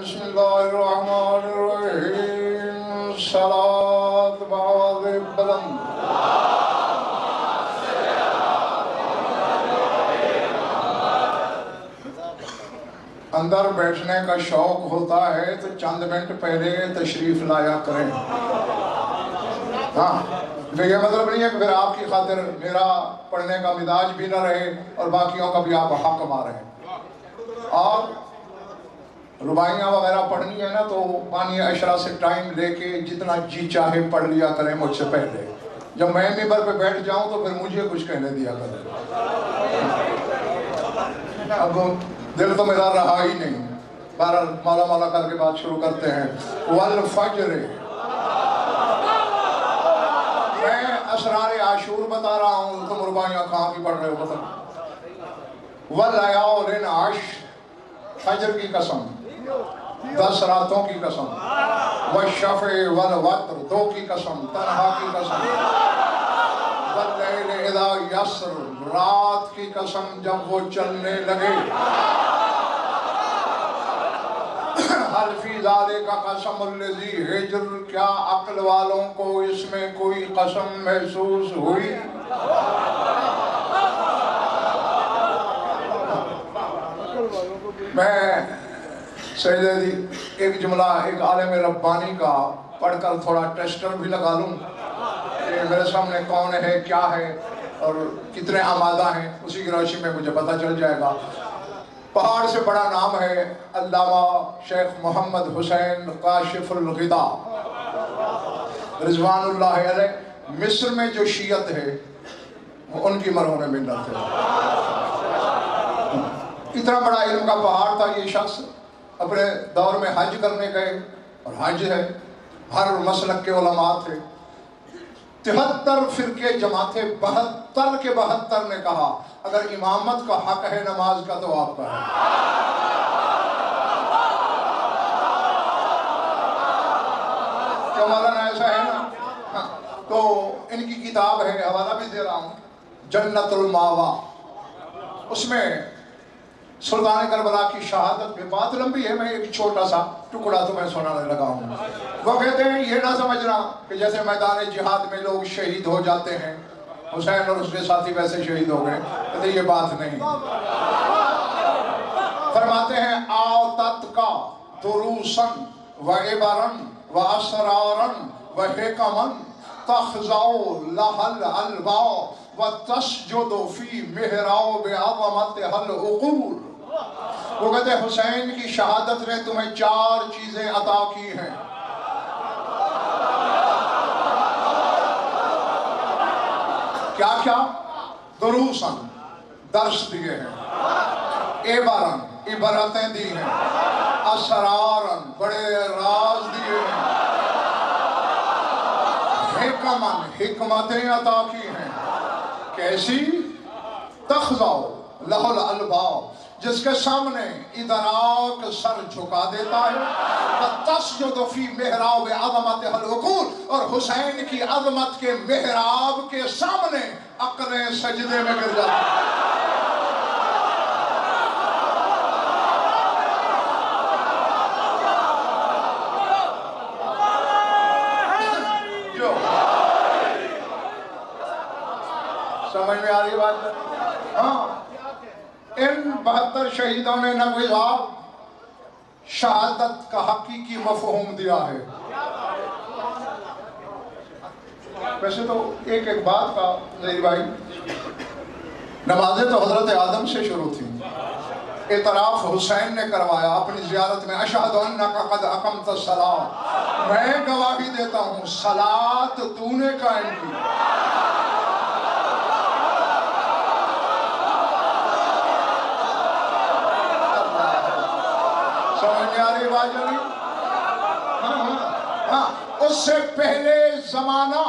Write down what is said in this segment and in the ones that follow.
بسم اللہ الرحمن الرحیم صلاۃ بعد بلند اندر بیٹھنے کا شوق ہوتا ہے تو چند منٹ پہلے تشریف لایا کریں. ہاں یہ مطلب نہیں ہے کہ پھر آپ کی خاطر میرا پڑھنے کا مزاج بھی نہ رہے اور باقیوں کا بھی آپ حق مارے. اور رباعیاں وغیرہ پڑھنی ہے نا تو بانی عشرہ سے ٹائم لے کے جتنا جی چاہے پڑھ لیا کریں مجھ سے پہلے. جب میں ممبر پہ بیٹھ جاؤں تو پھر مجھے کچھ کہنے دیا کریں. اب دل تو میرا رہا ہی نہیں. بہرحال مالا مالا کر کے بات شروع کرتے ہیں. والفجر، میں اسرار عاشور بتا رہا ہوں، تم رباعیاں کہاں کی پڑھ رہے ہو بتا. ولیال عشر، فجر کی قسم، 10 راتوں کی قسم. والشفع والوتر، 2 کی قسم، تنہا کی قسم. واللیل اذا یسر، رات کی قسم جب وہ چلنے لگے. حل فی ذالک قسم الذی ہجر، کیا عقل والوں کو اس میں کوئی قسم محسوس ہوئی؟ میں سیدے دی ایک جملہ ایک عالم ربانی کا پڑھ کر تھوڑا ٹیسٹر بھی لگا لوں کہ میرے سامنے کون ہے، کیا ہے اور کتنے آمادہ ہیں. اسی کی روشنی میں مجھے پتہ چل جائے گا. پہاڑ سے بڑا نام ہے علامہ شیخ محمد حسین کاشف الغطا رضوان اللہ علیہ. مصر میں جو شیعت ہے وہ ان کی مرہون منت ہے. اتنا بڑا علم کا پہاڑ تھا. یہ شخص اپنے دور میں حج کرنے گئے اور حج ہے، ہر مسلک کے علماء تھے. 73 فرقے جمع تھے. 72 کے 72 نے کہا اگر امامت کا حق ہے نماز کا تو آپ کا ہے. کیا مولانا ایسا ہے نا؟ تو ان کی کتاب ہے، حوالہ بھی دے رہا ہوں، جنت الماوا. اس میں سلطان کربلا کی شہادت پہ بات لمبی ہے، میں ایک چھوٹا سا ٹکڑا تمہیں سنانے لگا ہوں. وہ کہتے ہیں یہ نہ سمجھنا کہ جیسے میدان جہاد میں لوگ شہید ہو جاتے ہیں، حسین اور اس کے ساتھی ویسے شہید ہو گئے. کہتے یہ بات نہیں. فرماتے ہیں آتت کا دروسن و عبرن و اسرارن و حکمن تخضعو لہل الباء و تسجد فی محراب عظمت العقول. وہ کہتے ہیں حسین کی شہادت نے تمہیں 4 چیزیں عطا کی ہیں. کیا کیا؟ دروسن، درس دیے ہیں. عبرن، عبرتیں دی ہیں. اسرارن، بڑے راز دیے ہیں. حکمن، حکمتیں عطا کی ہیں. کیسی؟ تخضعو لہل الباء، جس کے سامنے ادراک سر جھکا دیتا ہے. تسجد فی محراب عظمت العقول، اور حسین کی عظمت کے محراب کے سامنے عقلیں سجدے میں گر جاتی ہیں. سمجھ میں آ رہی بات؟ ہاں. ان 72 شہیدوں نے نہ شہادت کا حقیقی مفہوم دیا ہے. ویسے تو ایک ایک بات کا ظہیر بھائی، نمازیں تو حضرت آدم سے شروع تھی. اعتراف حسین نے کروایا اپنی زیارت میں، اشہد انک قد اقمت الصلاۃ، میں گواہی دیتا ہوں صلاۃ تو نے قائم کی. اس سے پہلے زمانہ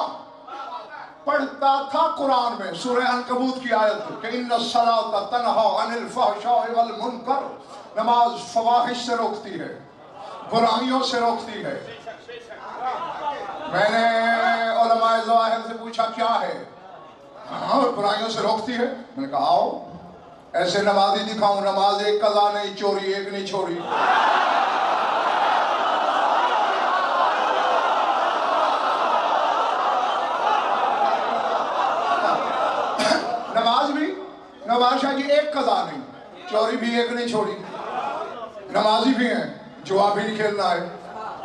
پڑھتا تھا قرآن میں سورہ عنکبوت کی آیت کہ ان الصلاۃ تنہی عن الفحشاء والمنکر، نماز فواحش سے روکتی ہے، برائیوں سے روکتی ہے. میں نے علماء ظواہر سے پوچھا کیا ہے؟ ہاں برائیوں سے روکتی ہے. میں نے کہا آؤ ایسے نمازی دکھاؤں، نماز ایک قضا نہیں چوری ایک نہیں چھوڑی. چوری بھی ایک نہیں چھوڑی، نمازی بھی ہیں، جوا بھی نہیں کھیلنا ہے،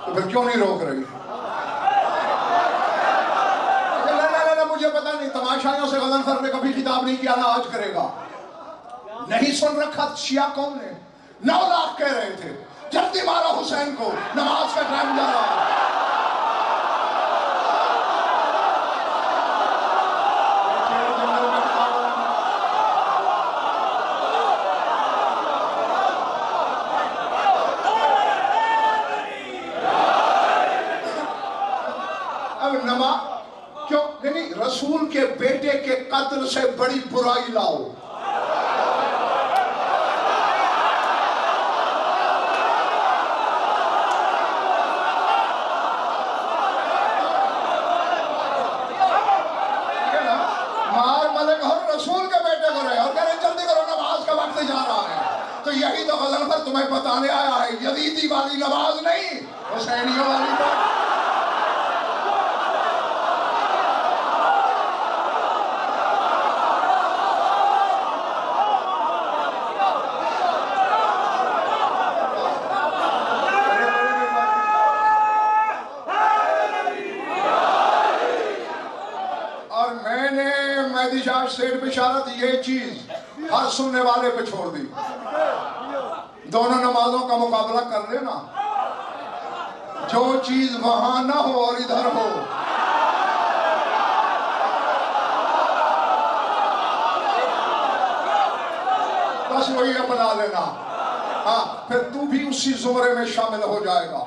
تو پھر کیوں نہیں روک رہی؟ مجھے پتا نہیں، تماشائیوں سے غضنفر نے کبھی خطاب نہیں کیا، نہ آج کرے گا۔ نہیں سن رکھا شیعہ قوم نے، 9 لاکھ کہہ رہے تھے، جلدی مارا حسین کو، نماز کا ٹائم جا رہا ہے۔ اب نماز کیوں نہیں؟ رسول کے بیٹے کے قتل سے بڑی برائی لاؤ۔ مار ملک اور رسول کے بیٹے کو رہے اور کہہ رہے جلدی کرو، نماز کا وقت جا رہا ہے۔ تو یہی تو غضنفر تمہیں بتانے آیا ہے، یزیدی والی نماز نہیں، حسینیوں والی بات۔ سیٹ بشارت یہ چیز ہر سننے والے پہ چھوڑ دی، دونوں نمازوں کا مقابلہ کر لینا، جو چیز وہاں نہ ہو اور ادھر ہو۔ بس وہی اپنا لینا، ہاں پھر تو بھی اسی زمرے میں شامل ہو جائے گا۔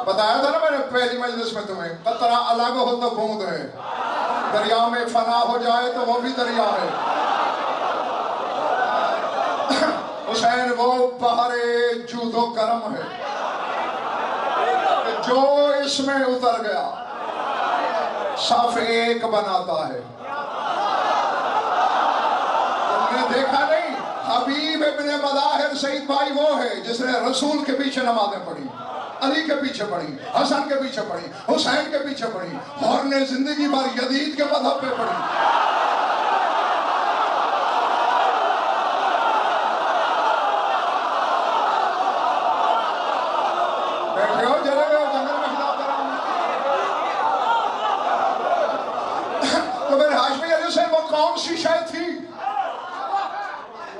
بتایا تھا نا میں نے پہلی مجلس میں تمہیں، قطرہ الگ ہو تو بوند ہے، دریا میں فنا ہو جائے تو وہ بھی دریا ہے۔ حسین وہ بحر جود و کرم ہے جو اس میں اتر گیا صف ایک بناتا ہے۔ تم نے دیکھا نہیں، حبیب ابن مظاہر سعید بھائی وہ ہے جس نے رسول کے پیچھے نمازیں پڑھی، علی کے پیچھے پڑھی، حسن کے پیچھے پڑھی، حسین کے پیچھے پڑھی، اور نے زندگی بھر یزید کے مذہب پہ پڑھی۔ بیٹھے ہو جلے ہوئے جنگل میں خطاب کر رہا ہوں۔ تو میرے ہاشمی علی حسین وہ کون سی شے تھی؟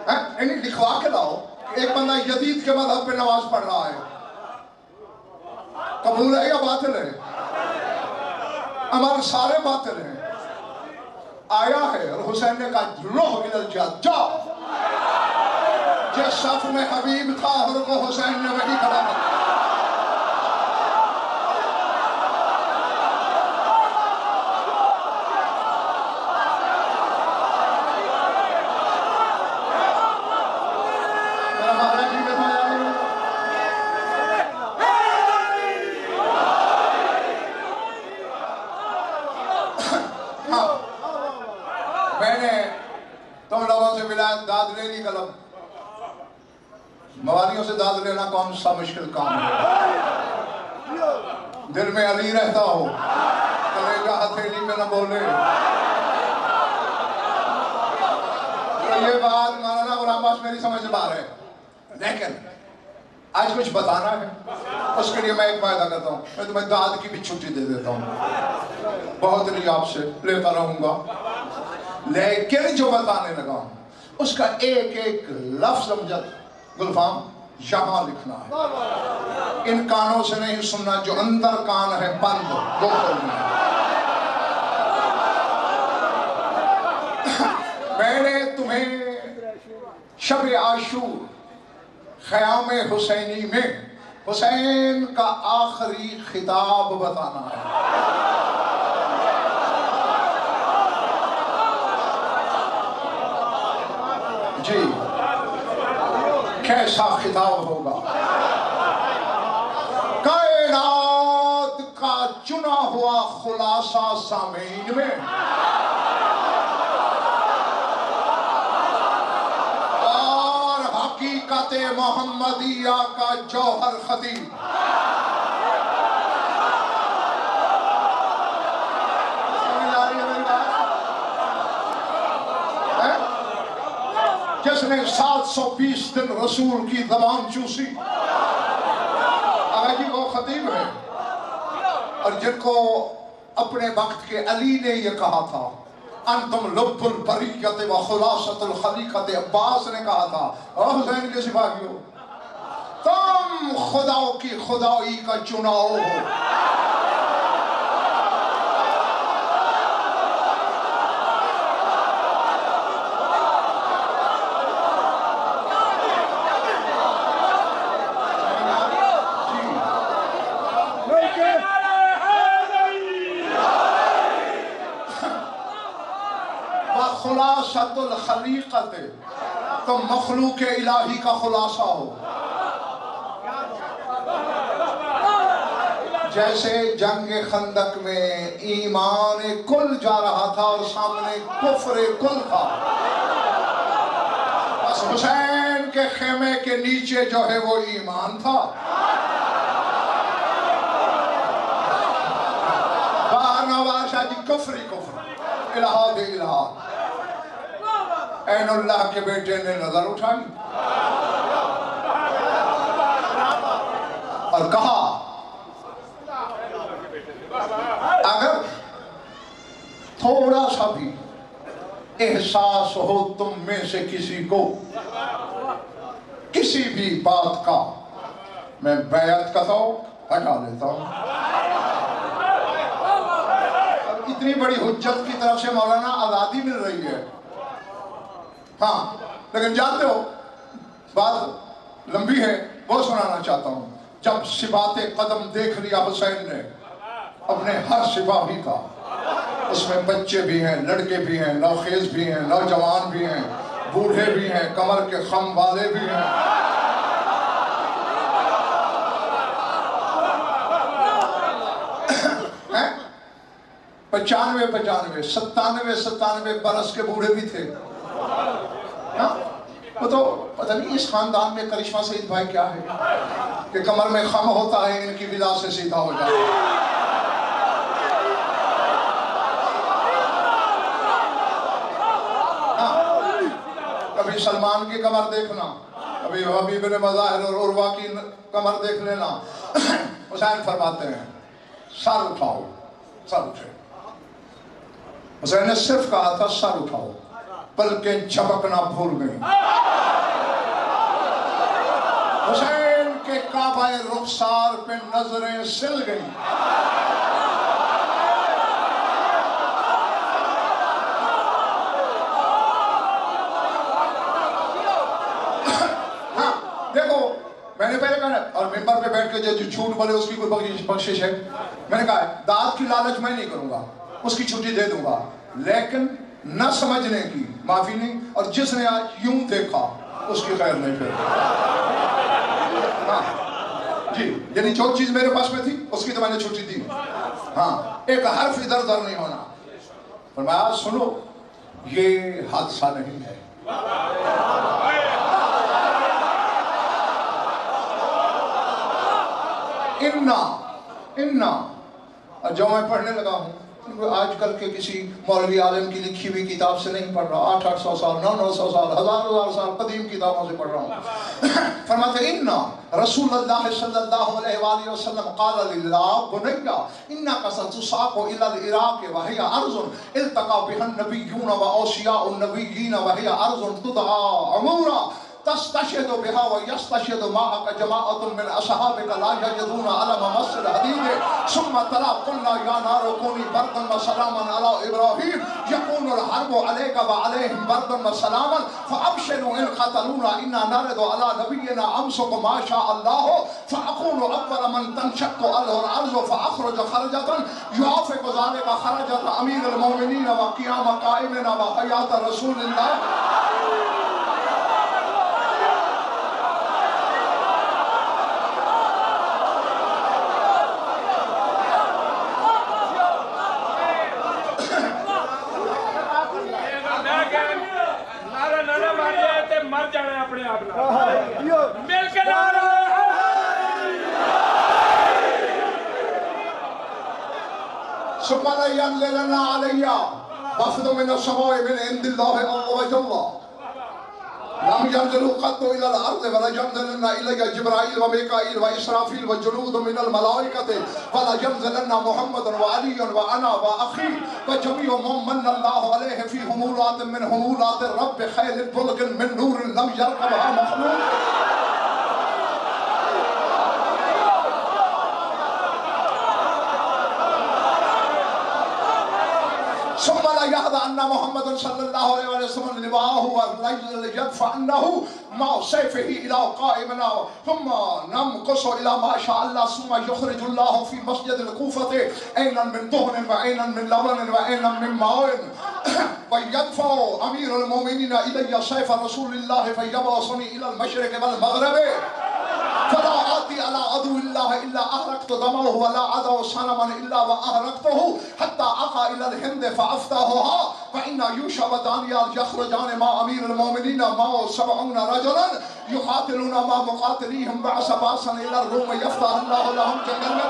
انہیں لکھوا کے لاؤ، ایک بندہ یزید کے مذہب پہ نماز پڑھ رہا ہے، قبول ہے یا باطل ہے؟ ہمارے سارے باطل ہیں۔ آیا ہے اور حسین نے کہا روح الجہاد، جاؤ۔ جس صف میں حبیب تھا اور کو حسین نے وہی کھڑا کر۔ داد لے لی قلم، موالیوں سے داد لینا کون سا مشکل کام ہے؟ دل میں علی رہتا ہو، کلیجہ ہتھیلی میں نہ بولے۔ یہ بات مولانا غلام عباس میری سمجھ سے باہر ہے، لیکن آج کچھ بتانا ہے، اس کے لیے میں ایک وعدہ کرتا ہوں، میں تمہیں داد کی بھی چھٹی دے دیتا ہوں، بہت نہیں آپ سے لیتا رہوں گا، لیکن جو بتانے لگا ہوں اس کا ایک ایک لفظ امجد گلفام یہاں لکھنا ہے، ان کانوں سے نہیں سننا، جو اندر کان ہے بند وہ کھولنا ہے۔ میں نے تمہیں شب عاشور خیام حسینی میں حسین کا آخری خطاب بتانا ہے۔ جی کیسا خطاب ہوگا؟ کائنات کا چنا ہوا خلاصہ سامعین میں، اور حقیقت محمدیہ کا جوہر خطیب۔ نے 720 دن رسول کی زبان چوسی. آقا جی وہ خطیب ہے اور جن کو اپنے وقت کے علی نے یہ کہا تھا انتم لب البریت و خلاصۃ الخلیقۃ. عباس نے کہا تھا اور حسین کے سپاہیوں تم خداؤں کی خدائی کا چناؤ ہو. خلاصۃ الخلیقۃ تم مخلوق الہی کا خلاصہ ہو. جیسے جنگ خندق میں ایمان کل جا رہا تھا اور سامنے کفر کل تھا، بس حسین کے خیمے کے نیچے جو ہے وہ ایمان تھا. باہر نواز شاہ جی کفری کفر، الہاد الہاد. عین اللہ کے بیٹے نے نظر اٹھائی اور کہا اگر تھوڑا سا بھی احساس ہو تم میں سے کسی کو کسی بھی بات کا، میں بیعت کا تو ہٹا لیتا ہوں. اتنی بڑی حجت کی طرف سے مولانا آزادی مل رہی ہے. ہاں لیکن جانتے ہو بات لمبی ہے، وہ سنانا چاہتا ہوں. جب سبات قدم دیکھ لیا حسین نے اپنے ہر سپاہی کا، اس میں بچے بھی ہیں، لڑکے بھی ہیں، نوخیز بھی ہیں، نوجوان بھی ہیں، بوڑھے بھی ہیں، کمر کے خم والے بھی ہیں. 95 برس کے بوڑھے بھی تھے. وہ تو پتہ نہیں اس خاندان میں کرشمہ سعید بھائی کیا ہے کہ کمر میں خم ہوتا ہے ان کی بلا سے سیدھا ہو جاتا ہے. کبھی سلمان کی کمر دیکھنا، کبھی حبیب بن مظاہر اور عروہ کی کمر دیکھ لینا. حسین فرماتے ہیں سر اٹھاؤ. سر اٹھے. حسین نے صرف کہا تھا سر اٹھاؤ، بلکہ جھپکنا بھول گئی. حسین کے کعبہ رخسار پہ نظریں سل گئی. ہاں دیکھو میں نے پہلے کہا اور ممبر پہ بیٹھ کے جو جھوٹ بولے اس کی کوئی بخشش ہے. میں نے کہا داد کی لالچ میں نہیں کروں گا، اس کی چھٹی دے دوں گا، لیکن نہ سمجھنے کی معافی نہیں. اور جس نے آج یوں دیکھا اس کی خیر نہیں پھر. ہاں جی یعنی جو چیز میرے پاس میں تھی اس کی تو میں نے چھٹی دی. ہاں ایک حرف ادھر ادھر نہیں ہونا. فرمایا سنو یہ حادثہ نہیں ہے. انا اور جو میں پڑھنے لگا ہوں آج کل کے کسی مولوی عالم کی لکھی ہوئی کتاب سے نہیں پڑھ رہا، 800 سال 900 سال 1000 سال قدیم کتابوں سے پڑھ رہا ہوں. فرماتے ہیں انا رسول اللہ صلی اللہ علیہ وآلہ وسلم قال للہ بنیا انک ستساق الى العراق وہی ارض التقى بها النبیون واوصیاء النبیین وہی ارض تدعى عمورا تستشهد بها ويستشهد معك جماعة من أصحابك لا يجدون علم مصر الحديد ثم تلا قلنا يا نار كوني بردا وسلاما على إبراهيم يكون الحرب عليك وعليهم بردا وسلاما فأبشروا إن قتلونا إنا نرد على نبينا أمسك ما شاء الله فأكون أول من تنشق عليه الأرض فأخرج خرجة يوافق ذلك خرجة أمير المؤمنين وقيام قائمنا وحياة رسول الله. سبحان ينزلنا علي وفد من السماء من عند الله عز وجل لم ينزلوا قط إلى الأرض ولا ينزلن إلي جبرائيل وميكائيل وإسرافيل وجنود من الملائكة ولا ينزلن محمد وعلي وأنا وأخي وجميع من الله عليه في همولات من همولات الرب خيل الفلك من نور لم يركبها مخلوق. ثم لا يهدى أن محمد صلى الله عليه وسلم لباعه وليدفع أنه مع سيفه إلى قائمنا ثم نمقص إلى ما شاء الله ثم يخرج الله في مسجد الكوفة عينا من دهن وعينا من لبن وعينا من ماء ويدفع أمير المؤمنين إلي سيف رسول الله فيبعثني إلى المشرق والمغرب فلا آتي على عدو الله إلا أهرقت دمه ولا عدو صنما إلا وأهرقته حتى أقع إلى الهند فأفتحها فإن يوشع ودانيال يخرجان مع أمير المؤمنين مع 70 رجلا يقاتلون مع مقاتليهم بعث باسا إلى الروم يفتح الله لهم جنة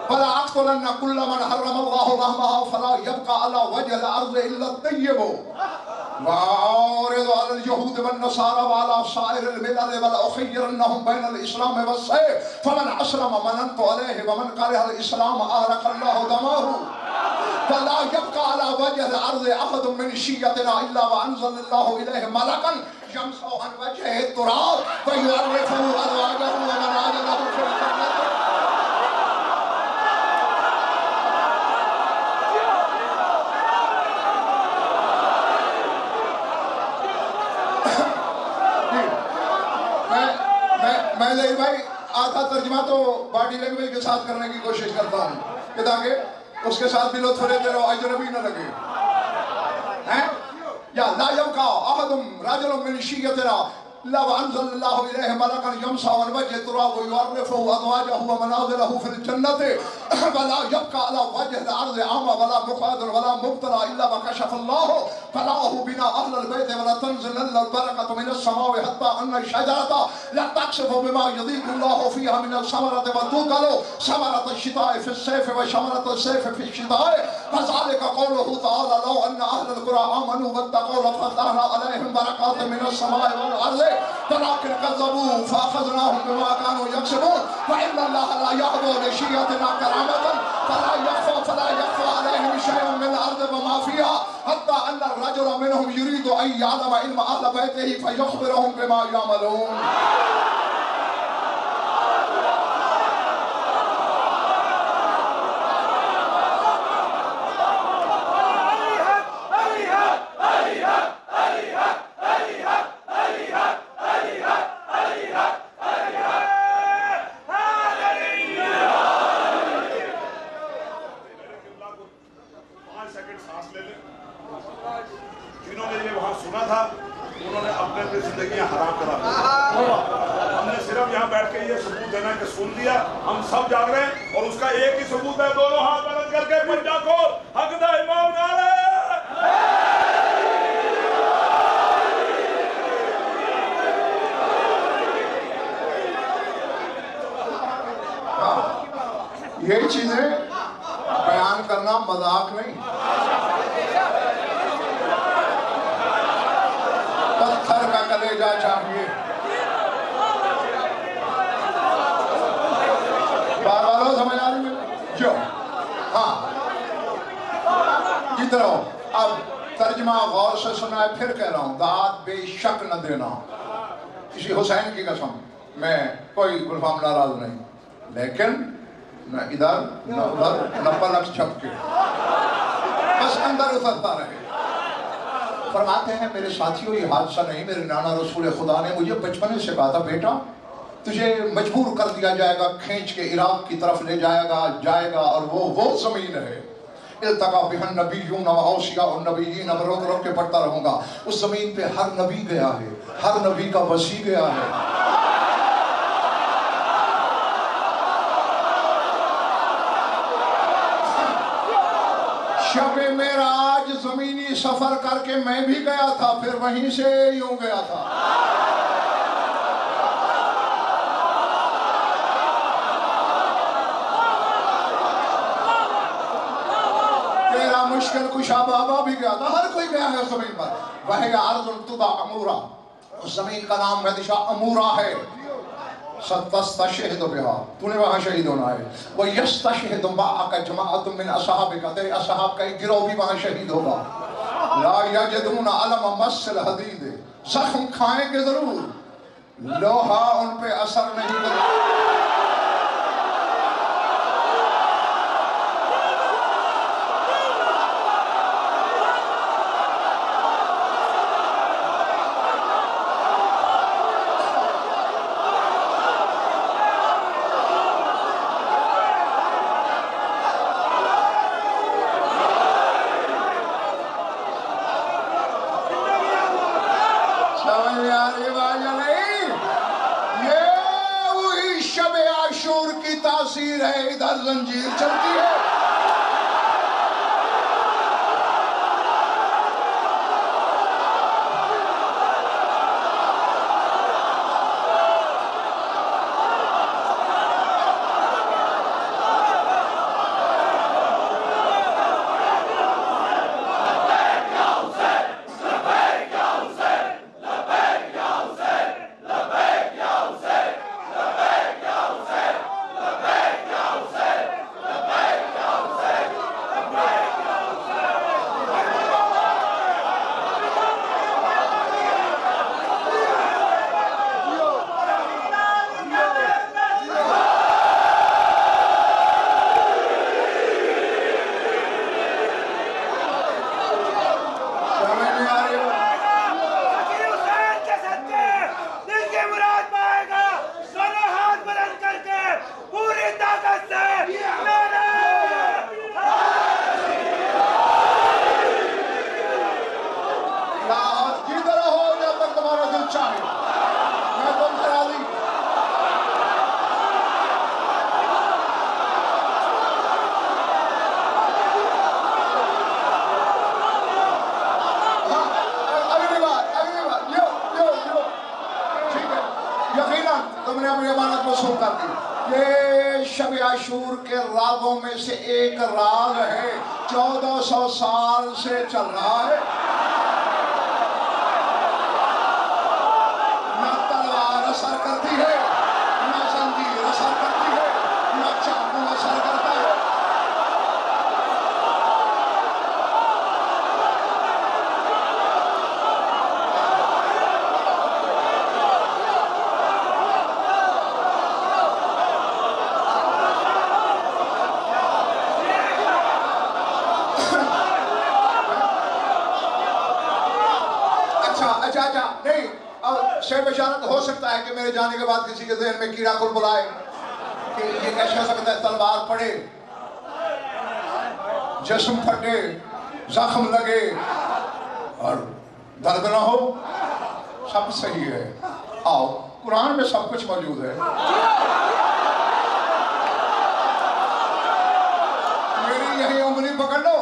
فلا أقتلن كل من حرم الله رحمها فلا يبقى على وجه الأرض إلا الطيب وأعرض على اليهود والنصارى وعلى سائر الملل ولأخيرنهم بين الإسلام والسيف فمن أسلم مننت عليه ومن كره الإسلام أهلك الله دمه فلا يبقى على وجه الأرض أحد من شيعتنا إلا وأنزل الله إليه ملكا يمسح عن وجهه التراب فيعرفه أزواجه ومن عاد له في الجنة. میں لئی بھائی آدھا ترجمہ تو باڈی لینگویج کے ساتھ کرنے کی کوشش کرتا ہوں کہ تاکہ اس کے ساتھ بھی لطف لیتے رہو اجنبی نہ لگے یا لا يبقى أحد رجل من شيعتنا إلا وأنزل الله إليه ملكا يمسح عن وجه التراب ويعرفه أزواجه ومنازله في الجنة ولا يبقى على وجه الأرض أعمى ولا مقادر ولا مبتلى إلا وكشف الله فلاه بنا أهل البيت ولا تنزل البركة من السماء حتى أن الشجرة لا تقصف بما يضيق الله فيها من الثمرة وتؤكل ثمرة الشتاء في الصيف وثمرة الصيف في الشتاء فذلك قوله تعالى لو أن أهل القرى آمنوا واتقوا لفتحنا عليهم بركات من السماء والأرض ولكن كذبوا فأخذناهم بما كانوا يكسبون وإن الله لا يهدي لشيعتنا كرامة فلا يخفى عليهم شيء من الأرض وما فيها حتى أن الرجل منهم يريد أن يعلم علم أهل بيته فيخبرهم بما يعملون. جنہوں نے یہ وہاں سنا تھا انہوں نے اپنے اپنے زندگیاں حرام کرا. ہم نے صرف یہاں بیٹھ کے یہ ثبوت دینا کہ سن لیا, ہم سب جاگ رہے ہیں اور اس کا ایک ہی ثبوت ہے. دونوں ہاتھ بلند کر کے پنجا کو حق دا امام نعرہ یہ چیزیں بیان کرنا مذاق نہیں, پتھر کا کلیجہ چاہیے. بار والوں سمجھ آ رہی ہے جو ہاں ادھر ہو. اب ترجمہ غور سے سنا ہے, پھر کہہ رہا ہوں داد بے شک نہ دینا. کسی حسین کی قسم, میں کوئی گلفام ناراض نہیں, لیکن نہ ادھر نہ ادھر نہ پلک چھپ کے, بس اندر اترتا رہے. فرماتے ہیں میرے ساتھیوں یہ حادثہ نہیں, میرے نانا رسول خدا نے مجھے بچپنے سے کہا تھا بیٹا تجھے مجبور کر دیا جائے گا, کھینچ کے عراق کی طرف لے جائے گا اور وہ زمین ہے. التقا بہن نبیون و اوصیاء النبیین. اب روک روک کے پڑھتا رہوں گا. اس زمین پہ ہر نبی گیا ہے, ہر نبی کا وصی گیا ہے. شب معراج زمینی سفر کر کے میں بھی گیا تھا، پھر وہیں سے یوں گیا تھا۔ تیرا مشکل کشا بابا بھی گیا تھا، ہر کوئی گیا ہے زمین پر۔ وَهِيَ أَرْضٌ تُدْعَىٰ أَمُورًا، اس زمین کا نام مدشہ امورا ہے۔ ستستشہد بہا، تو نے وہاں شہید ہونا ہے۔ وَيَسْتَشْهِدُ مَعَكَ جَمَاعَةٌ مِّنْ أَصْحَابِكَ، تیرے اصحاب کا ایک گروہ بھی وہاں شہید ہوگا۔ لَا يَجِدُونَ أَلَمَ مَسِّ الْحَدِيدِ، زخم کھائیں گے ضرور، لوہا ان پہ اثر نہیں کرے۔ تاثیر ہے، ادھر زنجیر چلتی ہے۔ تم نے اپنی امانت وصول کر دی۔ یہ شب عاشور کے راگوں میں سے ایک راگ ہے، 1400 سال سے چل رہا ہے۔ نہ تلوار اثر کرتی ہے، نہ زنجیر اثر کرتی ہے، نہ چاقو اثر کرتا ہے۔ اچھا نہیں، اب سے بشارت ہو سکتا ہے کہ میرے جانے کے بعد کسی کے ذہن میں کیڑا کل بلائے کہ یہ کیسے ہو سکتا ہے تلوار پڑے، جسم پھٹے، زخم لگے اور درد نہ ہو۔ سب صحیح ہے، آؤ قرآن میں سب کچھ موجود ہے۔ میری یہی انگلی پکڑ لو،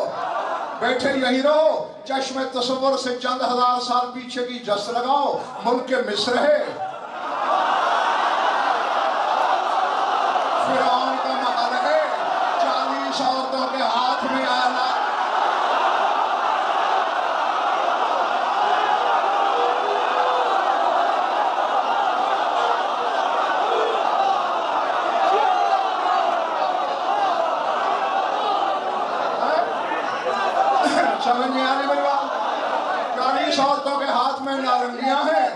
بیٹھے یہی رہو، چشم تصور سے چند ہزار سال پیچھے کی جس لگاؤ، ملک مصر ہے، فرعون کا محل ہے، 40 عورتوں کے ہاتھ میں آنا۔ سمجھ میں آنے میری بات؟ 40 عورتوں کے ہاتھ میں نارنگیاں ہیں،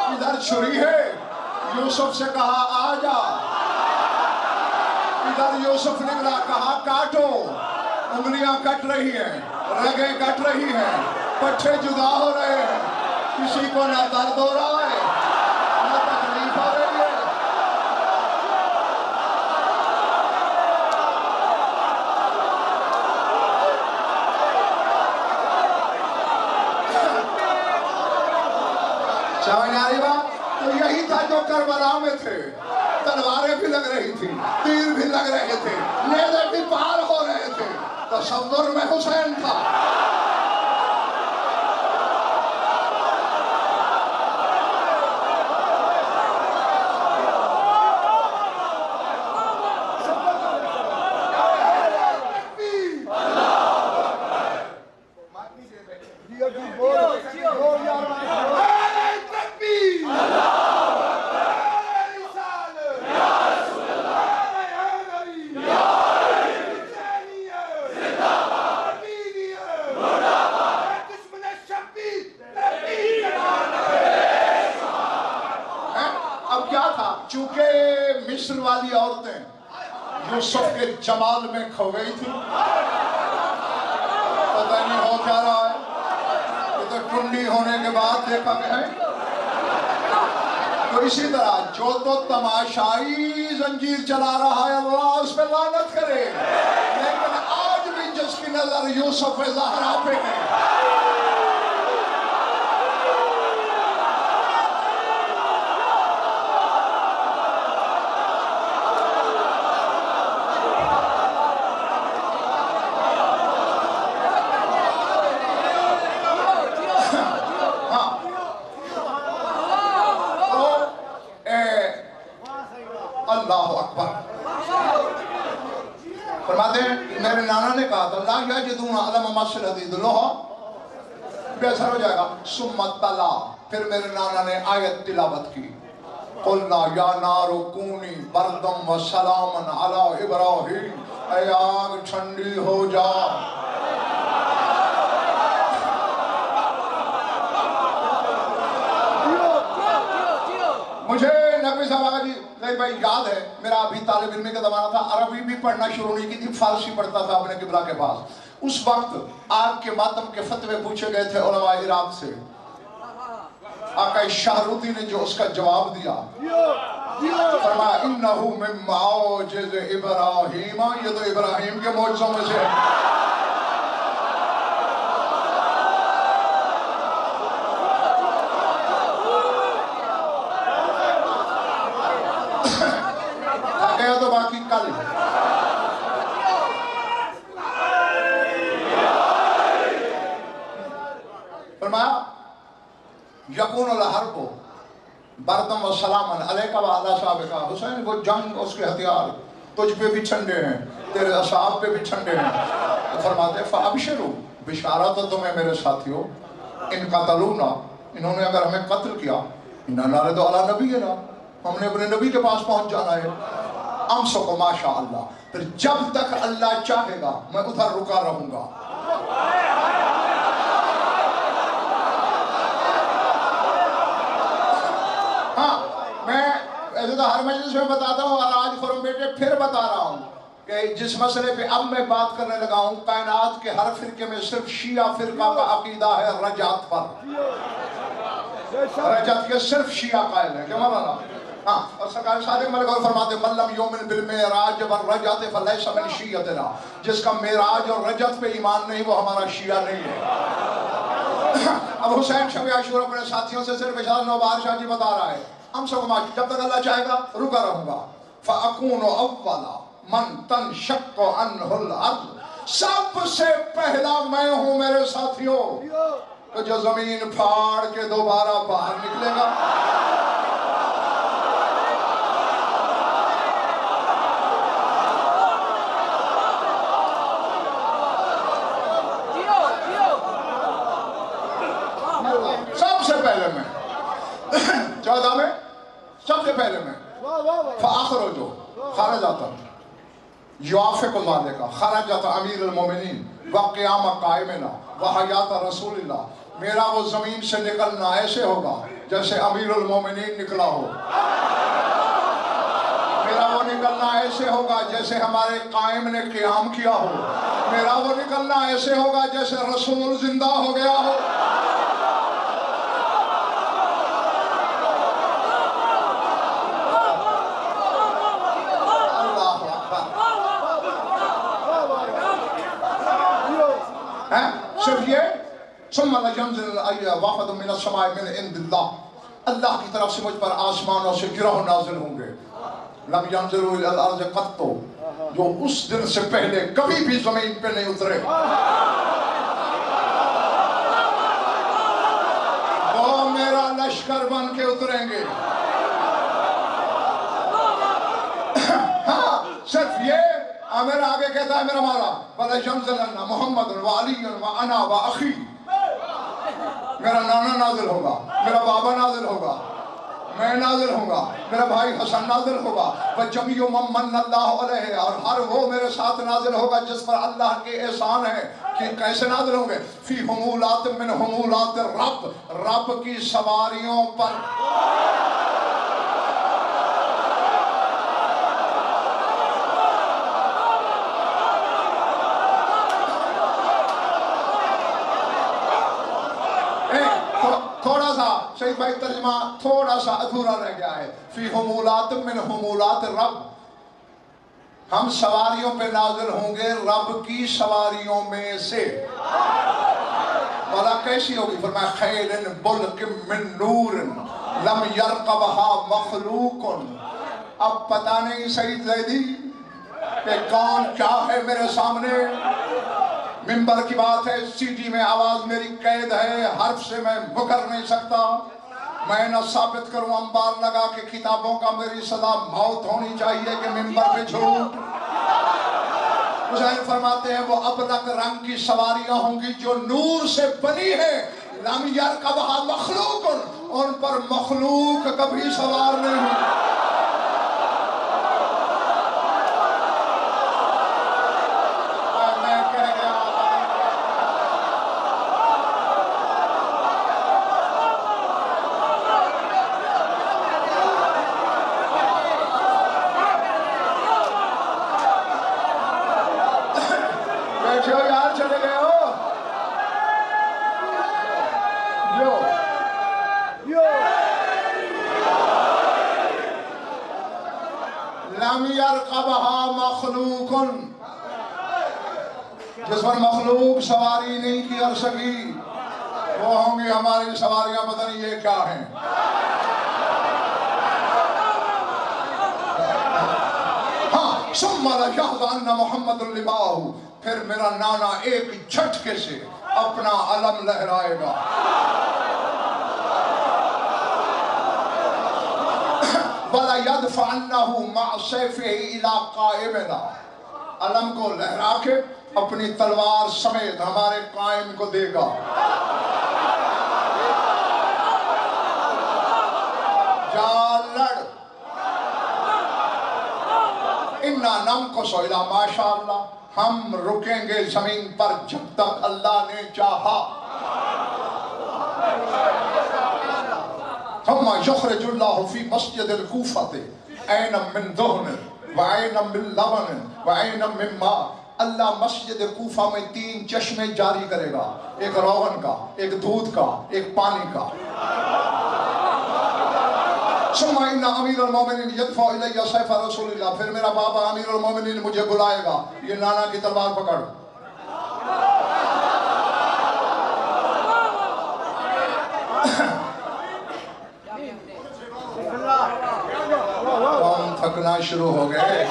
ادھر چھری ہے، یوسف سے کہا آ جا، ادھر یوسف نکلا کہا کاٹو، انگلیاں کٹ رہی ہیں، رگیں کٹ رہی ہیں، پٹھے جدا ہو رہے ہیں، کسی کو نہ درد ہو رہا ہے نہ تکلیف ہو رہی ہے۔ سمجھ آ رہی بات؟ تو یہی تھا جو کربلا میں تھے، تلواریں بھی لگ رہی تھی، تیر بھی لگ رہے تھے، نیزے بھی پار ہو رہے تھے، تصور میں حسین تھا. چونکہ مصر والی عورتیں یوسف کے جمال میں کھو گئی تھی. پتہ نہیں ہو کیا رہا ہے, یہ تو ٹنڈی ہونے کے بعد دیکھا گیا ہے. تو اسی طرح جو تو تماشائی زنجیر چلا رہا ہے اللہ اس پہ لعنت کرے, لیکن آج بھی جس کی نظر یوسف زہرا پہ ہے فرماتے ہیں میرے نانا نے کہا تھا لا یجدون علم مسل حدید لوہا بے اثر ہو جائے گا. ثم تلا, پھر میرے نانا نے آیت تلاوت کی قلنا یا نار کونی بردم و سلاما علی ابراہیم, اے آگ ٹھنڈی ہو جا. مجھے نبی صاحب جی نہیں بھائی یاد ہے, میرا ابھی طالب علمی کا زمانہ تھا, عربی بھی پڑھنا شروع نہیں کی تھی, فارسی پڑھتا تھا اپنے قبلہ کے پاس. اس وقت آگ کے ماتم کے فتوے پوچھے گئے تھے علماء عراق سے. آقا شاہروتی نے جو اس کا جواب دیا فرمایا انہو من معاجز ابراہیم, یہ تو ابراہیم کے معجزوں میں سے ہے. تو باقی کل فرمایا یکون الحرب بردم و سلامن علیکہ و علی صحابکہ. حسین وہ جنگ اس کے ہتھیار تجھ پہ بھی چھنڈے ہیں, تیرے اصحاب پہ بھی چھنڈے ہیں. فرماتے فابشروا, بشارت ہے تمہیں میرے ساتھیوں, ان قتلونا, انہوں نے اگر ہمیں قتل کیا, انہا نارد علی نبینا, ہم نے اپنے نبی کے پاس پہنچ جانا ہے. امسکو ماشاءاللہ, پھر جب تک اللہ چاہے گا میں ادھر رکا رہوں گا. ہاں میں ایسے تو ہر مجلس میں بتاتا ہوں, اور آج خرم بیٹے پھر بتا رہا ہوں کہ جس مسئلے پہ اب میں بات کرنے لگا ہوں, کائنات کے ہر فرقے میں صرف شیعہ فرقہ کا عقیدہ ہے رجعت پر. رجعت کے صرف شیعہ قائل ہے, کیا مولانا؟ ہاں, اور سرکار صادق ملک اور فرماتے من لم یؤمن بالمعراج والرجعت فلیس من شیعتنا, جس کا معراج اور رجعت پہ ایمان نہیں وہ ہمارا شیعہ نہیں ہے. اب حسین شب عاشور اپنے ساتھیوں سے صرف اشارہ نوبہار شاہ جی بتا رہا ہے, ہم سب جب تک اللہ چاہے گا رکا رہوں گا. فَأَكُونُ أَوَّلَ مَنْ تَنْشَقُّ عَنْهُ الْأَرْضُ, سب سے پہلا میں ہوں میرے ساتھیوں کہ جو زمین پھاڑ کے دوبارہ باہر نکلے گا. پہلے میں 14 میں سب سے پہلے میں فآخرجو خارجاتا یوافق اللہ کا خارجاتا امیر المومنین وقیام قائمنا وحیات رسول اللہ. میرا وہ زمین سے نکلنا ایسے ہوگا جیسے امیر المومنین نکلا ہو. میرا وہ نکلنا ایسے ہوگا جیسے ہمارے قائم نے قیام کیا ہو. میرا وہ نکلنا ایسے ہوگا جیسے رسول زندہ ہو گیا ہو. صرف یہ ثم لینزل وفد من السماء من عند اللہ, اللہ کی طرف سے مجھ پر آسمانوں سے گروہ نازل ہوں گے. لم ينزلوا الى الارض قط, جو اس دن سے پہلے کبھی بھی زمین پہ نہیں اترے، وہ میرا لشکر بن کے اتریں گے۔ ہاں صرف یہ میرا آگے کہتا ہے میرا مولا وَلَيَنزِلَنَّ مُحَمَّدٌ وَعَلِيٌّ وَأَنَا وَأَخِي، میرا نانا نازل ہوگا، میرا بابا نازل ہوگا، میں نازل ہوں گا، میرا بھائی حسن نازل ہوگا، وَجَمِيعُ مَن مَّنَّ اللَّهُ عَلَيْهِ، اور ہر وہ میرے ساتھ نازل ہوگا جس پر اللہ کے احسان ہے۔ کہ کیسے نازل ہوں گے؟ فی حمولات من حمولات الرب، رب کی سواریوں پر۔ تھوڑا سا شہید بھائی ترجمہ تھوڑا سا ادھورا رہ گیا ہے۔ فی حمولات من حمولات رب، ہم سواریوں پہ نازل ہوں گے رب کی سواریوں میں سے۔ مولا کیسی ہوگی؟ فرمایا خیل بلک من نور لم یرقبها مخلوق۔ اب پتہ نہیں سعید زیدی کہ کون کیا ہے میرے سامنے۔ ممبر کی بات ہے، سی ڈی میں آواز میری قید ہے، حرف سے میں مکر نہیں سکتا۔ میں نہ ثابت کروں انبار لگا کہ کتابوں کا میری صدا موت ہونی چاہیے کہ ممبر پہ جھوٹ۔ حسین فرماتے ہیں وہ ابرق رنگ کی سواریاں ہوں گی جو نور سے بنی ہیں، لم یرکبھا مخلوق، ان پر مخلوق کبھی سوار نہیں ہوئی۔ جس پر مخلوق سواری نہیں کی کر سکی، وہ ہوں گی ہماری سواریاں، پتہ نہیں یہ کیا ہیں۔ ہاں ثم لَيَحْضَنَّ مُحَمَّدٌ لِبَاهُ، پھر میرا نانا ایک جھٹکے سے اپنا علم لہرائے گا۔ وَلَا يَدْفَعَنَّهُ مَعَ سَيْفِهِ إِلَىٰ قَائِمِنَا، علم کو لہرا کے اپنی تلوار سمیت ہمارے قائم کو دے گا۔ جا لڑ، اِنَّا نَمْكُسُ إِلَىٰ مَا شَاءَ اللَّهُ، ہم رکیں گے زمین پر جب تک اللہ نے چاہا۔ ثم يخرج الله في مسجد الكوفة عينا من دهن وعينا من لبن وعينا من ماء، اللہ مسجد کوفہ میں 3 چشمے جاری کرے گا، ایک روغن کا، ایک دودھ کا، ایک پانی کا۔ ثم ان امیر المومنین یدفع الی سیف رسول اللہ، پھر میرا بابا امیر المومنین مجھے بلائے گا، یہ نانا کی تلوار پکڑ۔ کون تھکنا شروع ہو گئے؟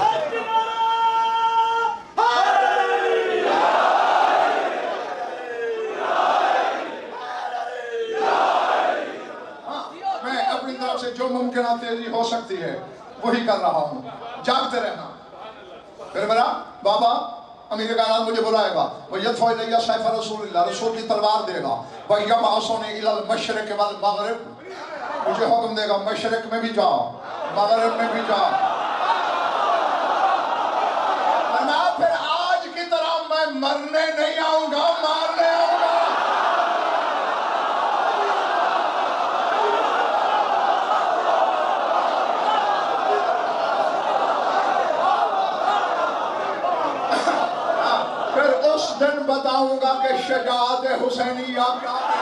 جو ممکنہ تیزی ہو سکتی ہے وہی کر رہا ہوں، جاگتے رہنا۔ پھر میرا بابا امیر کائنات مجھے بلائے گا، وَيَدْفَعُ إِلَيَّ سَيْفَ رَسُولِ اللَّهِ، رسول کی تلوار دے گا، وَيَبْعَثُنِي إِلَى الْمَشْرِقِ وَالْمَغْرِبِ، مجھے حکم دے گا مشرق میں بھی جاؤ، مغرب میں بھی جاؤ۔ ورنہ پھر آج کی طرح میں مرنے نہیں آؤں گا، مارنے آؤں گا۔ اس دن بتاؤں گا کہ شجاعت حسینیہ کیا ہے۔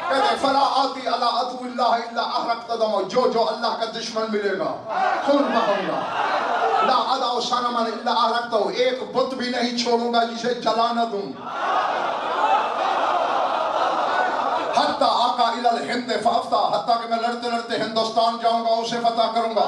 کہتے فلا آتی علی عدو اللہ الا احرقت دمہ، جو اللہ کا دشمن ملے گا خون بہوں گا۔ لا ادعو صنما الا احرقتہ، ایک بت بھی نہیں چھوڑوں گا جسے جلا نہ دوں۔ حتی آقا الی الہند فافتہ، حتیٰ کہ میں لڑتے لڑتے ہندوستان جاؤں گا، اسے فتح کروں گا۔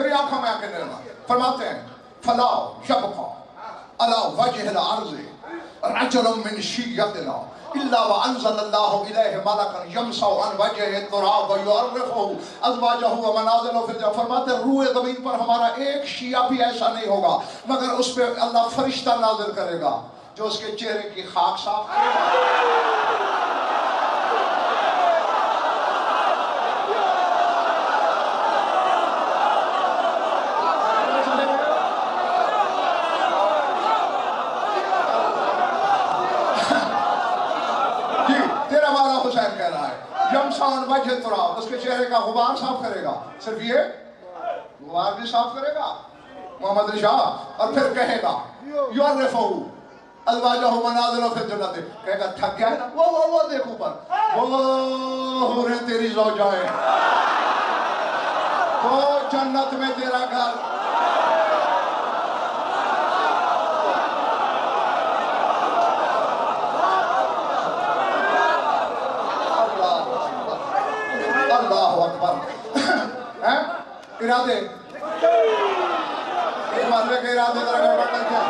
میری آنکھوں میں آ کے نرما فرماتے ہیں فلا یبقى على وجه الارض رجل من شیعتنا الا وانزل الله الیہ ملکا یمسح عن وجهه التراب ویعرفه ازواجه ومنازله في الجنة. فرماتے ہیں روح زمین پر ہمارا ایک شیعہ بھی ایسا نہیں ہوگا مگر اس پہ اللہ فرشتہ نازل کرے گا جو اس کے چہرے کی خاک صاف کرے گا. حسین کہہ رہا ہے یمسان وجہ تراب اس کے چہرے کا غبار صاف کرے گا صرف یہ غبار بھی صاف کرے گا محمد علی شاہ اور پھر کہے گا یعرفہ ازواجہ منازلہ فی الجنت کہے گا تھک گیا ہے نا وہ دیکھ اوپر وہ حوریں تیری زوجائیں وہ جنت میں تیرا گھر ارادے ایک مرلے کے ارادے ذرا گڑبڑ کر کیا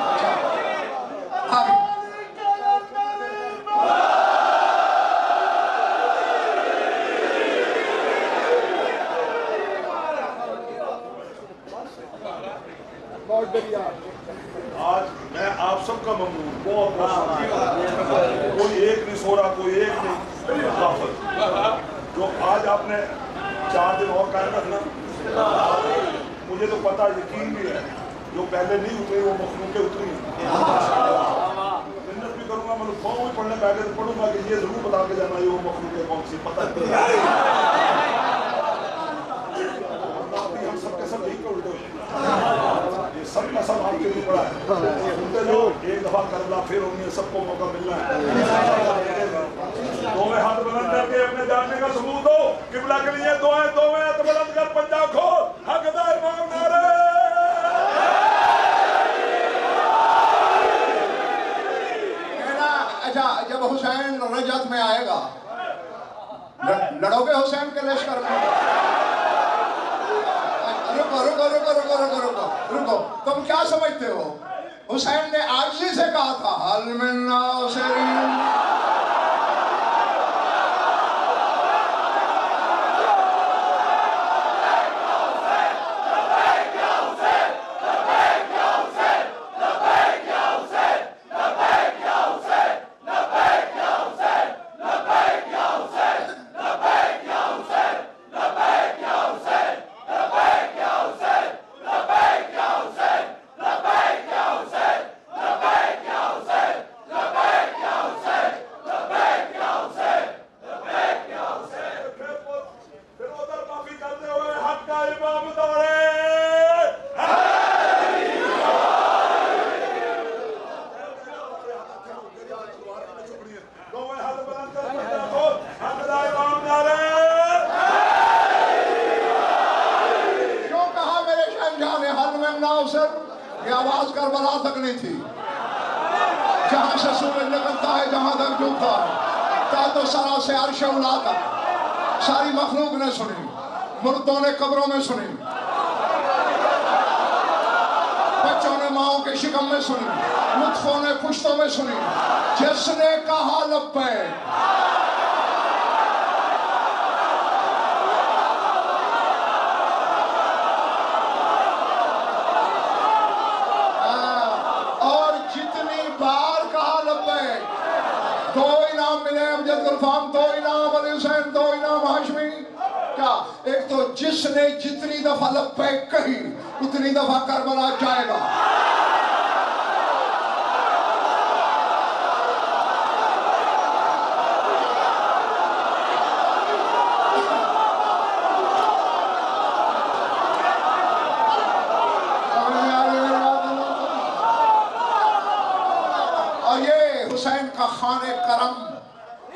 آگے آج میں آپ سب کا ممنون بہت کوئی ایک نہیں سو رہا کوئی ایک نہیں جو آج آپ نے 4 دن اور قائم رکھنا مجھے تو پتا یقین بھی ہے جو پہلے نہیں اتری وہ مخلوقیں اتری ہیں محنت بھی کروں گا میں فارم بھی پڑھنے بیٹھے تو پڑھوں گا کہ یہ ضرور بتا کے جانا یہ وہ مخلوقیں کون سی پتہ نہیں ہم سب کے سب یہی کو الٹے ہوئے یہ سب کا سب آپ کے لیے پڑا ہے سنتے جو ایک دفعہ کرنا پھر ہونی ہے سب کو موقع ملنا ہے دونوں ہاتھ بلند کر کے اپنے جاننے کا ثبوت دو قبلہ کے لیے دعائیں دونوں ہاتھ بلند کر پنجاب کھول حق دا امام نعرے اچھا جب حسین رجت میں آئے گا لڑو گے حسین کے لشکر میں رکو تم کیا سمجھتے ہو حسین نے عاجزی سے کہا تھا حل من ناصرین یہ آواز کربلا تک نہیں تھی جہاں سے سورج نکلتا ہے جہاں تک ڈوبتا ہے تحت و سرا سے عرش اولا تک ساری مخلوق نے سنی مردوں نے قبروں میں سنی بچوں نے ماؤں کے شکم میں سنی لطفوں نے پشتوں میں سنی جس نے کہا لبیک دو انعام ملے امجد غلفام دو انعام علی حسین دو انعام ہاشمی کیا ایک تو جس نے جتنی دفعہ لبیک کہی اتنی دفعہ کربلا جائے گا حسین کا خانے کرم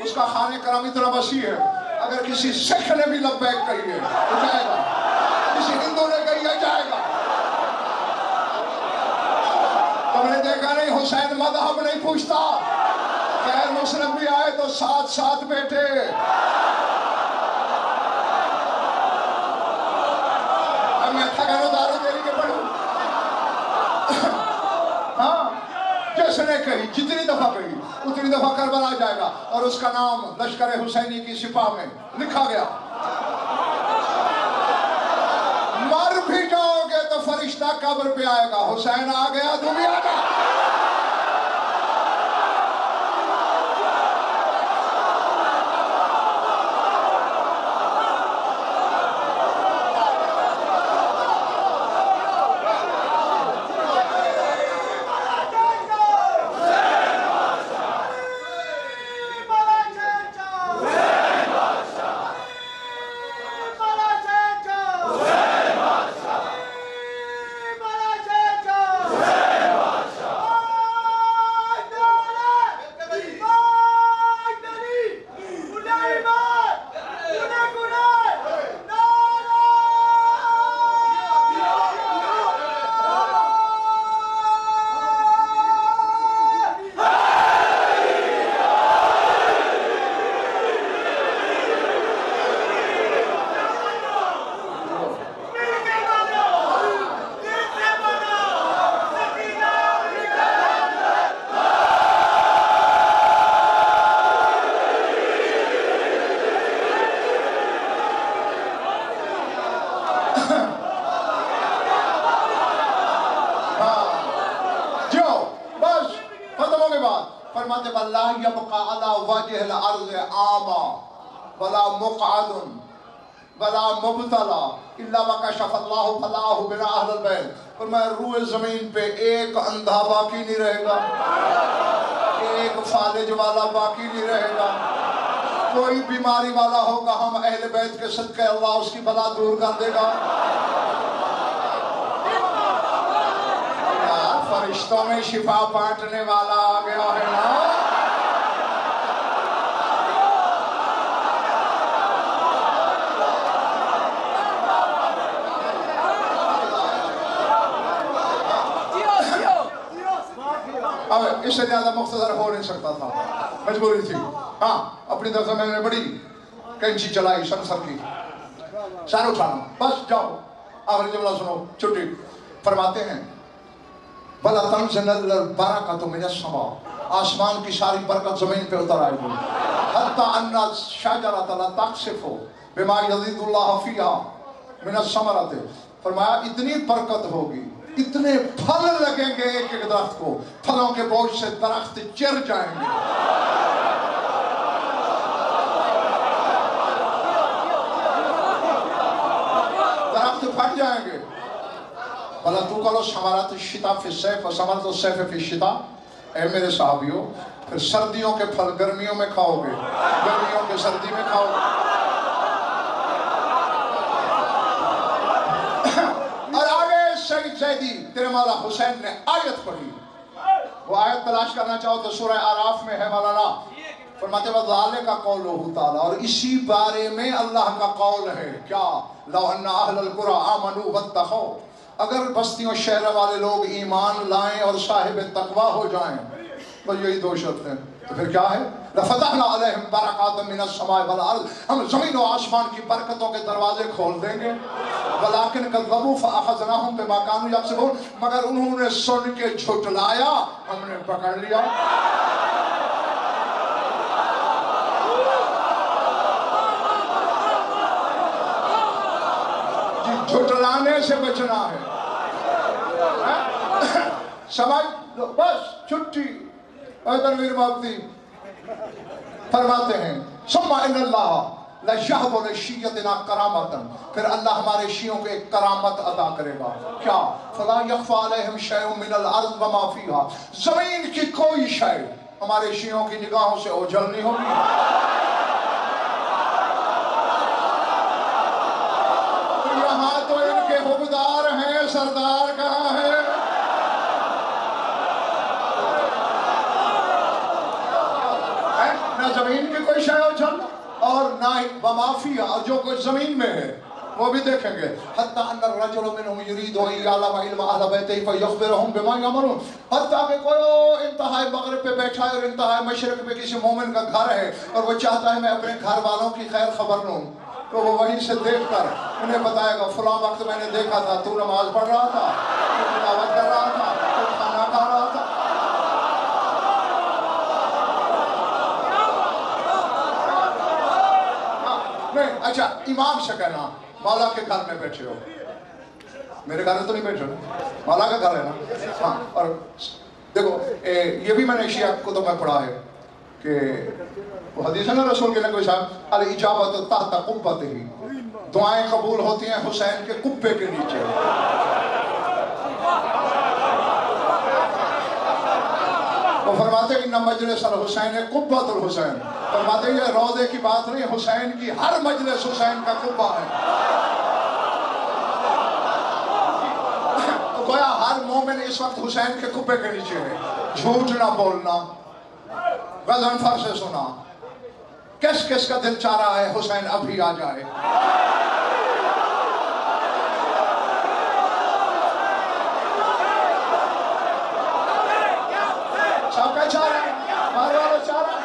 اس کا خانے کرم اتنا وسیع ہے اگر کسی سکھ نے بھی لبیک کہی ہے تو جائے گا کسی ہندو نے کہی ہے جائے گا تم نے دیکھا نہیں حسین مذہب نہیں پوچھتا غیر مسلم بھی آئے تو ساتھ ساتھ بیٹھے میں تھا نے کہی، جتنی دفعہ کہی اتنی دفعہ کربلا جائے گا، اور اس کا نام لشکر حسینی کی سپاہ میں لکھا گیا۔ مر بھی جاؤ گے تو فرشتہ قبر پہ آئے گا، حسین آ گیا تو بھی آ جا۔ فرماتے واللہ یبقى علی وجہ الارض عاما ولا مقعد ولا مبتلا الا وکشف اللہ فلاح بنا اہل البیت۔ فرمایا روئے زمین پہ ایک اندھا باقی نہیں رہے گا، ایک فالج والا باقی نہیں رہے گا، کوئی بیماری والا ہوگا ہم اہل بیت کے صدقے اللہ اس کی بلا دور کر دے گا۔ فرشتوں میں شفا بانٹنے والا آ گیا ہے نا۔ اب اس سے زیادہ مختصر ہو نہیں سکتا تھا، مجبوری تھی۔ ہاں اپنی طرف سے میں نے بڑی کینچی چلائی سنسر کی، سارے اٹھانا، بس جاؤ آخری جملہ سنو، چھٹی۔ فرماتے ہیں بلا تنزل البرکۃ من السماء، آسمان کی ساری برکت زمین پہ اتر آئے گی، حتی ان الشجرۃ لتقصف بما یزید اللہ فیہا من الثمرۃ۔ فرمایا اتنی برکت ہوگی، اتنے پھل لگیں گے ایک ایک درخت کو، پھلوں کے بوجھ سے درخت چر جائیں گے۔ درخت پھٹ جائیں گے۔ بلا تو کلو ثمرات الشتاء فی الصیف و ثمرات الصیف فی الشتاء، اے میرے صحابیوں پھر سردیوں کے پھل گرمیوں میں کھاؤ گے، گرمیوں کے سردی میں کھاؤ گے۔ اور آگے سید زیدی تیرے مولا حسین نے آیت پڑھی، وہ آیت تلاش کرنا چاہو تو سورہ اعراف میں ہے مولانا۔ فرماتے ہیں وَذَلِكَ قَوْلُهُ تعالیٰ، اور اسی بارے میں اللہ کا قول ہے کیا، لَوْ أَنَّ أَهْلَ الْقُرَىٰ آمَنُوا وَاتَّقَوْا، اگر بستیوں شہر والے لوگ ایمان لائیں اور صاحب تقوی ہو جائیں، بس یہی دو شرط ہیں، تو پھر کیا ہے؟ لَفَتَحْنَا عَلَيْهِمْ بَرَكَاتٍ مِّنَ السَّمَاءِ وَالْأَرْضِ، ہم زمین و آسمان کی برکتوں کے دروازے کھول دیں گے۔ وَلَٰكِنْ كَذَّبُوا فَأَخَذْنَاهُمْ بِمَا كَانُوا يَكْسِبُونَ، مگر انہوں نے سن کے جھٹلایا، ہم نے پکڑ لیا۔ جھٹلانے سے بچنا ہے، سمجھ لو، بس چھٹی۔ تنویر محمدی فرماتے ہیں ثم ان اللہ لَشَهْبُ لِشِيَّتِنَا كَرَامَةً، پھر اللہ ہمارے شیعوں کو ایک کرامت عطا کرے گا، کیا؟ فَلَا يَخْفَى عَلَيْهِمْ شَيْءٌ مِّنَ الْأَرْضِ وَمَا فِيهَا، زمین کی کوئی شے ہمارے شیعوں کی نگاہوں سے اوجھل نہیں ہوگی۔ یہاں تو ان کے حبدار ہیں، سردار کہاں ہے؟ نہ زمین کی کوئی شے اوجھل اور نہ ہی وما فیہا، اور جو کچھ زمین میں ہے وہ بھی دیکھیں گے۔ حتی ان الرجل منہم یرید ان یعلم علم اہل بیتہ فیخبرہم بما یعملون، حتیٰ کہ کوئی انتہائی مغرب پہ بیٹھا ہے اور انتہائی مشرق پہ کسی مومن کا گھر ہے اور وہ چاہتا ہے میں اپنے گھر والوں کی خیر خبر لوں، تو وہ وہیں سے دیکھ کر انہیں بتائے گا فلاں وقت میں نے دیکھا تھا تو نماز پڑھ رہا تھا، تو تلاوت کر رہا تھا، تو کھانا کھا رہا تھا۔ اچھا امام سے کہنا مولا کے گھر میں بیٹھے ہو، میرے گھر میں تو نہیں بیٹھے ہو، مولا کا گھر ہے نا. ہاں اور دیکھو یہ بھی میں نے شیعہ کتب میں پڑھا ہے کہ وہ حدیث ہے نا رسول کے نبی صاحب الاجابۃ تحت قبۃ ہی، دعائیں قبول ہوتی ہیں حسین کے قبے کے نیچے. وہ فرماتے ہیں ان مجلس الحسین قبۃ الحسین، فرماتے ہیں یہ روضے کی بات نہیں، حسین کی ہر مجلس حسین کا قبہ ہے. تو گویا ہر مومن اس وقت حسین کے قبے کے نیچے ہے. جھوٹ نہ بولنا. غضنفر سے سنا کس کس کا دل چاہ رہا ہے حسین ابھی آ جائے. سب کا چاہ رہا ہے، ہمارے والا چاہ رہا ہے.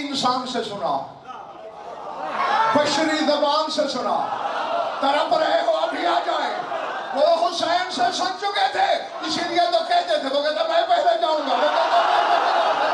انسان سے سنا، بشری زبان سے سنا، تڑپ رہے ہو ابھی آ جائے. وہ حسین سے سن چکے تھے اسی لیے تو کہتے تھے، وہ کہتا میں پہلے جاؤں گا، وہ کہتا میں پہلے جاؤں گا.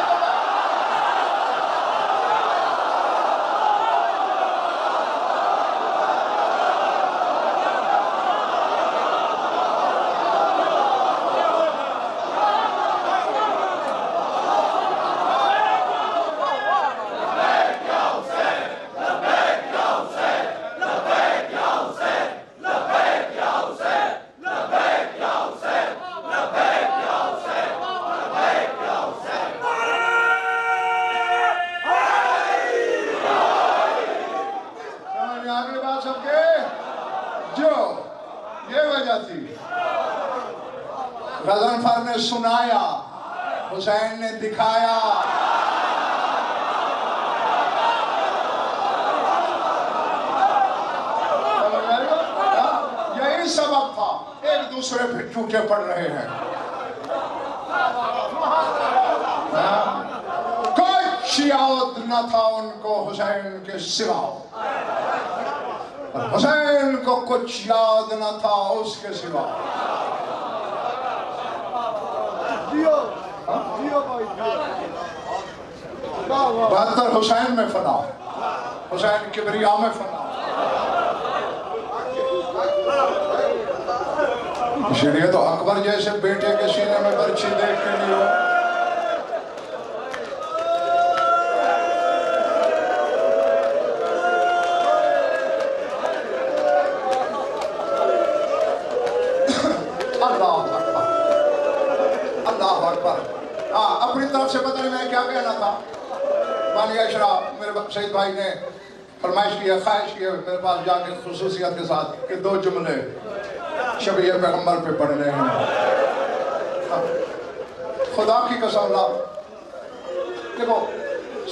غضنفر نے سنایا، حسین نے دکھایا. یہی سبب تھا ایک دوسرے پہ ٹوٹے پڑ رہے ہیں. کچھ یاد نہ تھا ان کو حسین کے سوا، حسین کو کچھ یاد نہ تھا اس کے سوا. بہتر حسین میں فنا، حسین کبریا میں فنا. اسی لیے تو اکبر جیسے بیٹے کے سینے میں برچھی دیکھ کے نہیں ہو. اپنی طرف سے پتہ نہیں میں کیا کہنا تھا. مانیہ اشراف میرے سعید بھائی نے فرمائش کی ہے، خواہش کی ہے میرے پاس جا کے خصوصیت کے ساتھ کہ 2 جملے شبیہ پیغمبر پہ پڑھنے ہیں. خدا کی قسم دیکھو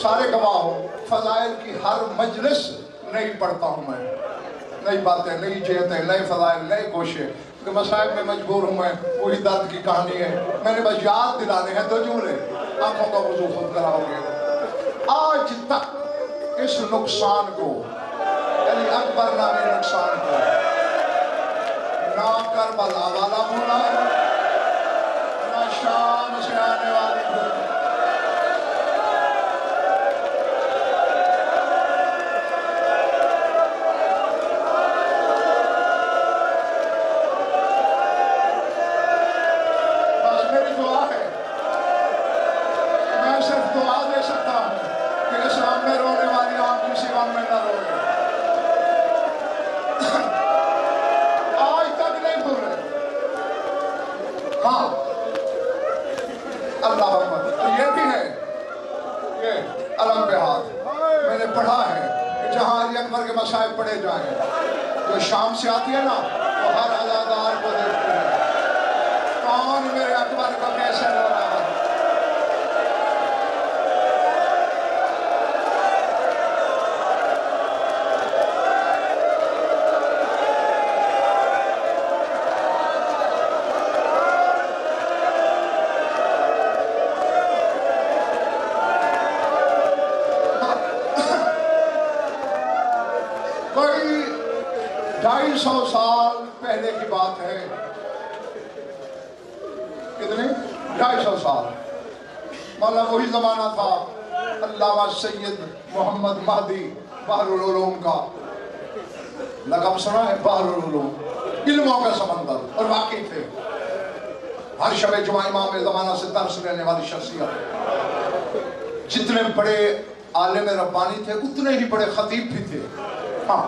سارے گواہ ہو، فضائل کی ہر مجلس نہیں پڑھتا ہوں میں، نئی باتیں، نئی جہتیں، نئے فضائل، نئے گوشے. مسائب میں مجبور ہوں میں، وہی درد کی کہانی ہے. میں نے بس یاد دلانے ہیں 2 جملے، آنکھوں کا وضو خود کراؤ گے. آج تک اس نقصان کو، یعنی اکبر نامی نقصان کو نہ کربلا والا بھولا، نہ شام سے آنے والی بھولا. اللہ اکبر. تو یہ بھی ہے، یہ علم پہ ہاتھ میں نے پڑھا ہے کہ جہاں علی اکبر کے مصائب پڑھے جائیں، جو شام سے آتی ہے نا تو ہر عزادار کو دیکھتے ہیں کون میرے اکبر کو کیسے رو رہا ہے. پہلے کی بات ہے، کتنے 250 سال، مولا وہی زمانہ تھا علامہ سید محمد مہدی بحر العلوم کا، لقب سنا ہے بحر العلوم، علموں کا سمندر، اور واقعی تھے ہر شب جمعہ امام زمانہ سے درس لینے والی شخصیت، جتنے بڑے عالم ربانی تھے اتنے ہی بڑے خطیب بھی تھے، ہاں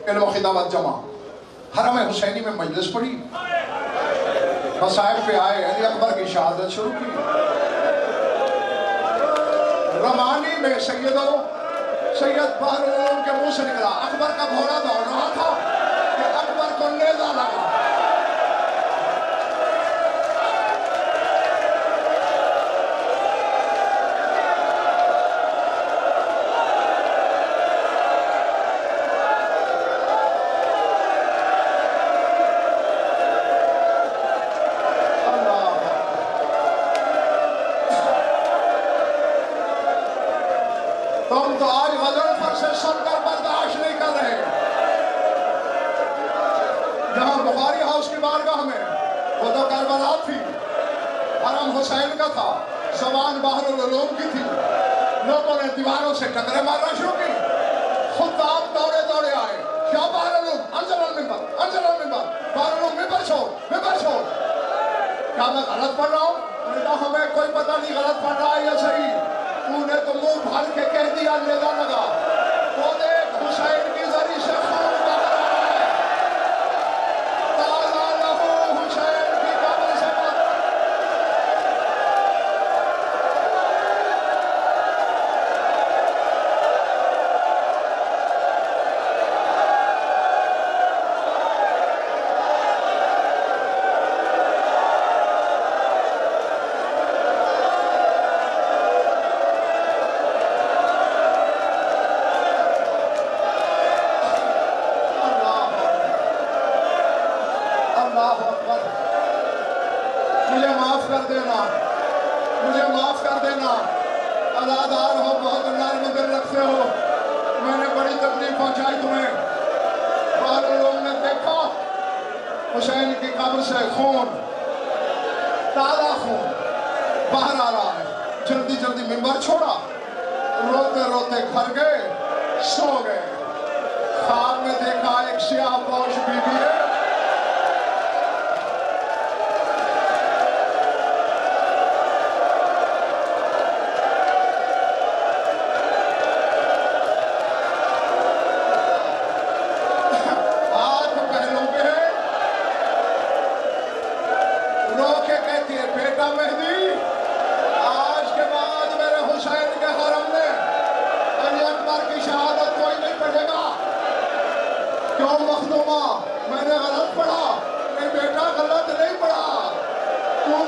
علم و خطابت جمع، حرم حسینی میں مجلس پڑھی، مصائب پہ آئے علی اکبر کی شہادت شروع کی، رمانی میں سید بحر العلوم کے منہ سے نکلا، اکبر کا گھوڑا دوڑ رہا تھا کہ اکبر کو نیزہ لگا، تم تو آج غضنفر سے سن کر برداشت نہیں کر رہے، جہاں بخاری ہاؤس کی بارگاہ میں وہ تو کربلا تھی، حرم حسین کا تھا، زبان بحر العلوم کی تھی، لوگوں نے دیواروں سے ٹکرے مارنا شروع کی، خطاب دوڑے دوڑے آئے، کیا بحر العلوم انزل المنبر، انزل المنبر، بحر العلوم ممبر چھوڑ، ممبر چھوڑ، کیا میں غلط پڑھ رہا ہوں؟ انہوں نے کہا ہمیں کوئی پتہ نہیں غلط پڑھ رہا ہے یا صحیح، تو نے تو منہ بھر کے کہہ دیا نیزہ لگا، تو دیکھ حسین کی زری سے خون بہہ رہا ہے، تازہ لہو حسین کی قبر سے مت، مجھے معاف کر دینا، مجھے معاف کر دینا، عزادار ہو، بہت نرم دل رکھتے ہو، میں نے بڑی تکلیف پہنچائی تمہیں، بحر العلوم نے دیکھا حسین کی قبر سے خون، تازہ خون باہر آ رہا ہے، جلدی جلدی منبر چھوڑا، روتے روتے گھر گئے، سو گئے، خواب میں دیکھا ایک سیاہ پوش بیوی ہے، بیٹا مہدی آج کے بعد میرے حسین کے حرم میں علی اکبر کی شہادت کوئی نہیں پڑھے گا، کیوں مخدومہ میں نے غلط پڑھا؟ نہیں بیٹا غلط نہیں پڑھا،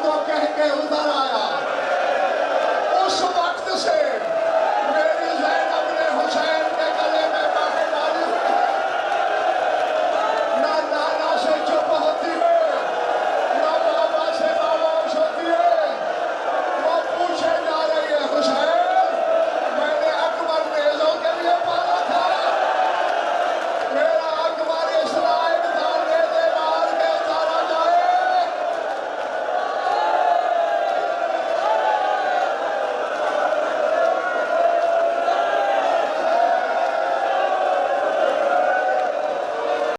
تو کہہ کے ادھر آیا، اس وقت سے